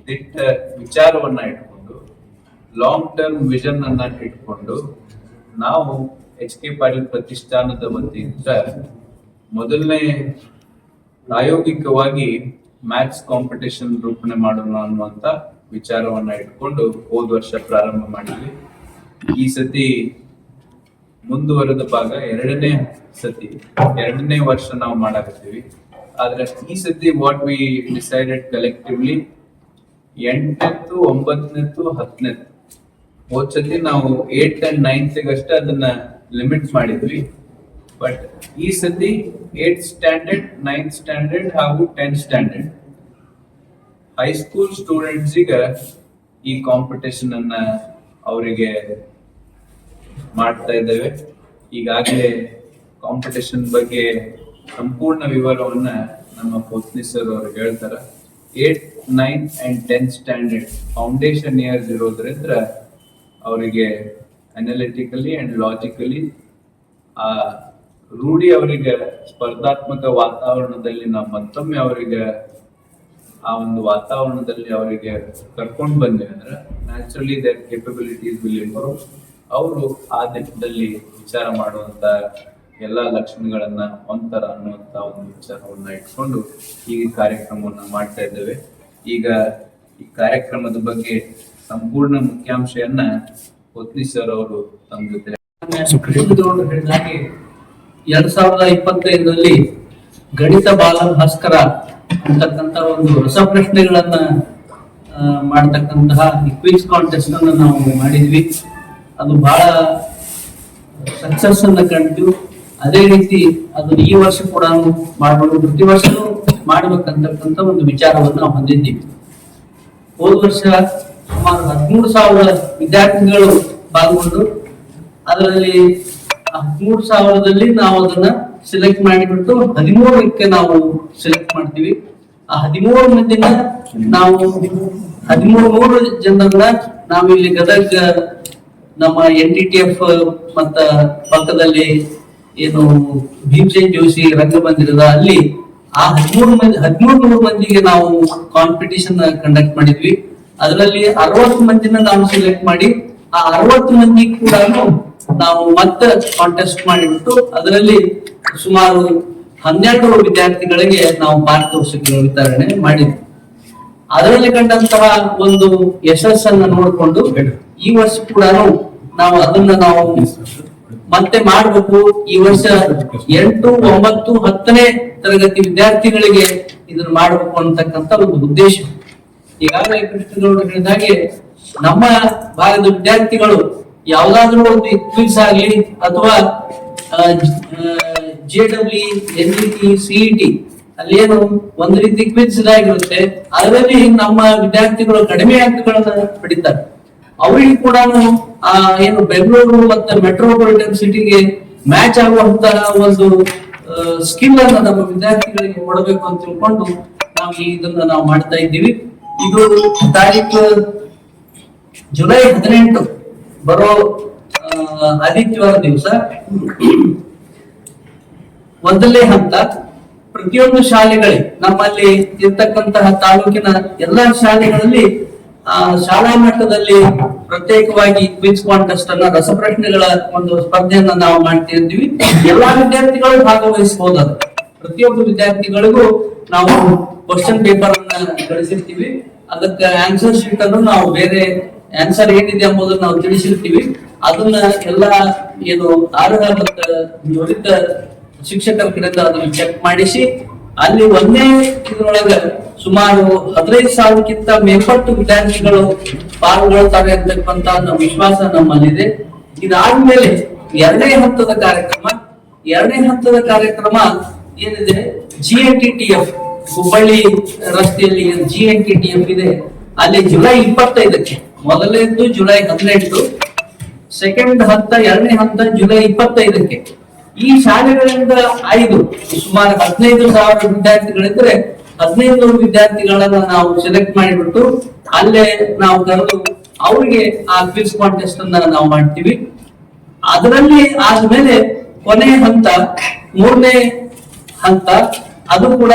ದಿಟ್ಟ ವಿಚಾರವನ್ನ ಇಟ್ಕೊಂಡು ಲಾಂಗ್ ಟರ್ಮ್ ವಿಷನ್ ಅನ್ನ ಇಟ್ಕೊಂಡು ನಾವು ಎಚ್ ಕೆ ಪಾಟೀಲ್ ಪ್ರತಿಷ್ಠಾನದ ವತಿಯಿಂದ ಮೊದಲನೇ ಪ್ರಾಯೋಗಿಕವಾಗಿ ಮ್ಯಾಥ್ಸ್ ಕಾಂಪಿಟೇಷನ್ ರೂಪಣೆ ಮಾಡೋಣ ಅನ್ನುವಂತ ವಿಚಾರವನ್ನ ಇಟ್ಕೊಂಡು ಹೋದ ವರ್ಷ ಪ್ರಾರಂಭ ಮಾಡಿದ್ವಿ. ಈ ಸತಿ ಮುಂದುವರೆದ ಭಾಗ ಎರಡನೇ ವರ್ಷ ನಾವು ಮಾಡಾಕತ್ತೀವಿ. ಆದ್ರೆ ಈ ಸತಿ ವಾಟ್ ವಿ ಡಿಸೈಡೆಡ್ ಕಲೆಕ್ಟಿವ್ಲಿ 8ನೇದ್ದು 9ನೇದ್ದು 10ನೇದ್ದು ಹೋದ್ ಸತಿ ನಾವು 8th and 9th ಅಷ್ಟೇ ಅದನ್ನ ಲಿಮಿಟ್ ಮಾಡಿದ್ವಿ. ಬಟ್ ಈ ಸತಿ 8th ಸ್ಟ್ಯಾಂಡರ್ಡ್ 9th ಸ್ಟ್ಯಾಂಡರ್ಡ್ ಹಾಗೂ 10th ಸ್ಟ್ಯಾಂಡರ್ಡ್ ಹೈಸ್ಕೂಲ್ ಸ್ಟೂಡೆಂಟ್ಸ್ ಈ ಕಾಂಪಿಟೇಷನ್ ಅನ್ನ ಅವರಿಗೆ ಮಾಡ್ತಾ ಇದ್ದೇವೆ. ಈಗಾಗಲೇ ಕಾಂಪಿಟೇಷನ್ ಬಗ್ಗೆ ಸಂಪೂರ್ಣ ವಿವರವನ್ನ ನಮ್ಮ ಪೋತ್ನಿ ಸರ್ ಅವರು ಹೇಳ್ತಾರ. 8th, 9th and 10th standard foundation years ಇರೋದ್ರಿಂದ ಅವರಿಗೆ ಅನಾಲಿಟಿಕಲಿ ಅಂಡ್ ಲಾಜಿಕಲಿ ಆ ರೂಢಿ ಅವರಿಗೆ ಸ್ಪರ್ಧಾತ್ಮಕ ವಾತಾವರಣದಲ್ಲಿ ನಾವು ಮತ್ತೊಮ್ಮೆ ಅವರಿಗೆ ಆ ಒಂದು ವಾತಾವರಣದಲ್ಲಿ ಅವರಿಗೆ ಕರ್ಕೊಂಡು ಬಂದ್ವಿ ಅಂದ್ರೆ naturally their capabilities will improve. ಅವರು ಆ ದಿಕ್ಕದಲ್ಲಿ ವಿಚಾರ ಮಾಡುವಂತ ಎಲ್ಲಾ ಲಕ್ಷಣಗಳನ್ನ ಹೊಂದ್ತಾರ ಅನ್ನುವಂತ ಒಂದು ವಿಚಾರವನ್ನ ಇಟ್ಕೊಂಡು ಈ ಕಾರ್ಯಕ್ರಮವನ್ನ ಮಾಡ್ತಾ ಇದ್ದೇವೆ. ಈಗ ಈ ಕಾರ್ಯಕ್ರಮದ ಬಗ್ಗೆ ಸಂಪೂರ್ಣ ಮುಖ್ಯಾಂಶವನ್ನ ಪೋತ್ನಿ ಸರ್ ಅವರು ತಮ್ಮ ಜೊತೆ 2025ರಲ್ಲಿ ಗಣಿತ ಬಾಲ ಭಾಸ್ಕರ ಅಂತಕ್ಕಂತ ಒಂದು ಹೊಸ ಪ್ರಶ್ನೆಗಳನ್ನ ಮಾಡ್ತಕ್ಕಂತಹ ಕ್ವಿಜ್ ಕಾಂಟೆಸ್ಟ್ ಅನ್ನ ನಾವು ಮಾಡಿದ್ವಿ. ಅದು ಬಹಳ ಸಕ್ಸಸ್ ಅನ್ನ ಕಂಡು ಅದೇ ರೀತಿ ಅದು ಈ ವರ್ಷ ಕೂಡ ಮಾಡಬಹುದು, ಪ್ರತಿ ವರ್ಷನೂ ಮಾಡ್ಬೇಕಂತಕ್ಕಂತ ಒಂದು ವಿಚಾರವನ್ನು ನಾವು ಹೊಂದಿದ್ದೀವಿ. ಹೋದ ವರ್ಷ ಸುಮಾರು 13,000 ವಿದ್ಯಾರ್ಥಿಗಳು ಪಾಲ್ಗೊಂಡು ಅದರಲ್ಲಿ 13,000ದಲ್ಲಿ ನಾವು ಅದನ್ನ ಸೆಲೆಕ್ಟ್ ಮಾಡಿಬಿಟ್ಟು 13ಕ್ಕೆ ನಾವು ಸೆಲೆಕ್ಟ್ ಮಾಡ್ತೀವಿ. ಆ 13 ಮಂದಿನ ನಾವು 1300 ಜನರನ್ನ ನಾವಿಲ್ಲಿ ಗದಗ ನಮ್ಮ NTTF ಮತ್ತ ಪಕ್ಕದಲ್ಲಿ ಏನು ಭೀಮಸೇನ್ ಜೋಶಿ ರಂಗಮಂದಿರದ ಅಲ್ಲಿ ಆ 1300 ಮಂದಿಗೆ ನಾವು ಕಾಂಪಿಟಿಷನ್ ಕಂಡಕ್ಟ್ ಮಾಡಿದ್ವಿ. ಅದರಲ್ಲಿ 60 ಮಂದಿನ ನಾವು ಸೆಲೆಕ್ಟ್ ಮಾಡಿ ಆ 60 ಮಂದಿ ಕೂಡ ನಾವು ಮತ್ತೆ ಕಾಂಟೆಸ್ಟ್ ಮಾಡಿಬಿಟ್ಟು ಅದರಲ್ಲಿ ಸುಮಾರು 12 ವಿದ್ಯಾರ್ಥಿಗಳಿಗೆ ನಾವು ಪಾರಿತೋಷಿಕ ವಿತರಣೆ ಮಾಡಿದ್ವಿ. ಅದರಲ್ಲಿ ಕಂಡಂತಹ ಒಂದು ಯಶಸ್ಸನ್ನ ನೋಡಿಕೊಂಡು ಈ ವರ್ಷ ಕೂಡ ನಾವು ಅದನ್ನ ನಾವು ಮತ್ತೆ ಮಾಡಬೇಕು. ಈ ವರ್ಷ 8, 9, 10ನೇ ತರಗತಿ ವಿದ್ಯಾರ್ಥಿಗಳಿಗೆ ಇದನ್ನ ಮಾಡಬೇಕು ಅಂತಕ್ಕಂತ ಒಂದು ಉದ್ದೇಶ. ಈಗಾಗಲೇ ಕೃಷ್ಣಗೌಡ ಹೇಳಿದಾಗೆ ನಮ್ಮ ಭಾಗದ ವಿದ್ಯಾರ್ಥಿಗಳು ಯಾವ್ದಾದ್ರು ಒಂದು ಕ್ವಿಜ್ ಆಗ್ಲಿ ಅಥವಾ JEE, NET, CET ಅಲ್ಲಿ ಏನು ಒಂದು ರೀತಿ ಕ್ವಿಜ್ ಆಗಿರುತ್ತೆ. ಅದರಲ್ಲಿ ನಮ್ಮ ವಿದ್ಯಾರ್ಥಿಗಳು ಕಡಿಮೆ ಅಂಕಗಳನ್ನ ಪಡಿತಾರೆ. ಅವರಿಗೆ ಕೂಡ ಏನು ಬೆಂಗಳೂರು ಮತ್ತೆ ಮೆಟ್ರೋಪಾಲಿಟನ್ ಸಿಟಿಗೆ ಮ್ಯಾಚ್ ಆಗುವಂತಹ ಒಂದು ಸ್ಕಿಲ್ ಅನ್ನ ನಮ್ಮ ವಿದ್ಯಾರ್ಥಿಗಳಿಗೆ ಕೊಡಬೇಕು ಅಂತ ತಿಳ್ಕೊಂಡು ನಾವು ಇದನ್ನ ನಾವು ಮಾಡ್ತಾ ಇದ್ದೀವಿ. ಇದು ತಾರೀಕು ಜುಲೈ 18 ಬರೋ ಆದಿತ್ಯವಾರ ದಿವಸ ಮೊದಲನೇ ಹಂತ ಪ್ರತಿಯೊಂದು ಶಾಲೆಗಳಿಗೆ ನಮ್ಮಲ್ಲಿ ಇರ್ತಕ್ಕಂತಹ ತಾಲೂಕಿನ ಎಲ್ಲಾ ಶಾಲೆಗಳಲ್ಲಿ ಶಾಲಾ ಮಟ್ಟದಲ್ಲಿ ಪ್ರತ್ಯೇಕವಾಗಿ ಕ್ವಿಜ್ ಕಾಂಟೆಸ್ಟ್ ಅನ್ನ ರಸಪ್ರಶ್ನೆಗಳ ಒಂದು ಸ್ಪರ್ಧೆಯನ್ನ ನಾವು ಮಾಡ್ತಿರ್ತೀವಿ. ಎಲ್ಲಾ ವಿದ್ಯಾರ್ಥಿಗಳು ಭಾಗವಹಿಸಬಹುದು. ಪ್ರತಿಯೊಬ್ಬ ವಿದ್ಯಾರ್ಥಿಗಳಿಗೂ ನಾವು ಕ್ವಶನ್ ಪೇಪರ್ ಅನ್ನ ಕಳಿಸಿರ್ತೀವಿ. ಅದಕ್ಕೆ ಆನ್ಸರ್ ಶೀಟ್ ಅನ್ನು ನಾವು ಬೇರೆ ಆನ್ಸರ್ ಏನಿದೆ ಎಂಬುದನ್ನು ನಾವು ತಿಳಿಸಿರ್ತೀವಿ. ಅದನ್ನ ಎಲ್ಲಾ ಏನು ಅರ್ಹ ಮತ್ತು ನುರಿತ ಶಿಕ್ಷಕರ ಕಡೆಯಿಂದ ಅದನ್ನು ಚೆಕ್ ಮಾಡಿಸಿ ಅಲ್ಲಿ ಒಂದೇ ಇದ್ರೊಳಗ ಸುಮಾರು 15,000ಕ್ಕಿಂತ ಮೇಲ್ಪಟ್ಟು ವಿದ್ಯಾರ್ಥಿಗಳು ಪಾಲ್ಗೊಳ್ತಾರೆ ಅಂತಕ್ಕಂತ ವಿಶ್ವಾಸ ನಮ್ಮಲ್ಲಿದೆ. ಇದಾದ್ಮೇಲೆ ಎರಡನೇ ಹಂತದ ಕಾರ್ಯಕ್ರಮ ಏನಿದೆ GNTTF ಹುಬ್ಬಳ್ಳಿ ರಸ್ತೆಯಲ್ಲಿ GNTTF ಇದೆ. ಅಲ್ಲಿ ಜುಲೈ 25ಕ್ಕೆ ಮೊದಲನೇದ್ದು ಜುಲೈ 18, ಸೆಕೆಂಡ್ ಹಂತ ಎರಡನೇ ಹಂತ ಜುಲೈ 25ಕ್ಕೆ. ಈ ಶಾಲೆಗಳಿಂದ ಸುಮಾರು 15,000 ವಿದ್ಯಾರ್ಥಿಗಳಿದ್ರೆ 15 ವಿದ್ಯಾರ್ಥಿಗಳನ್ನ ನಾವು ಸೆಲೆಕ್ಟ್ ಮಾಡಿಬಿಟ್ಟು ಅಲ್ಲೇ ನಾವು ಕರೆದು ಅವರಿಗೆ ಆ ಕ್ವಿಜ್ ಕಾಂಟೆಸ್ಟ್ ಅನ್ನ ನಾವು ಮಾಡ್ತೀವಿ. ಅದರಲ್ಲಿ ಆದ್ಮೇಲೆ ಕೊನೆ ಹಂತ 3ನೇ ಹಂತ ಅದು ಕೂಡ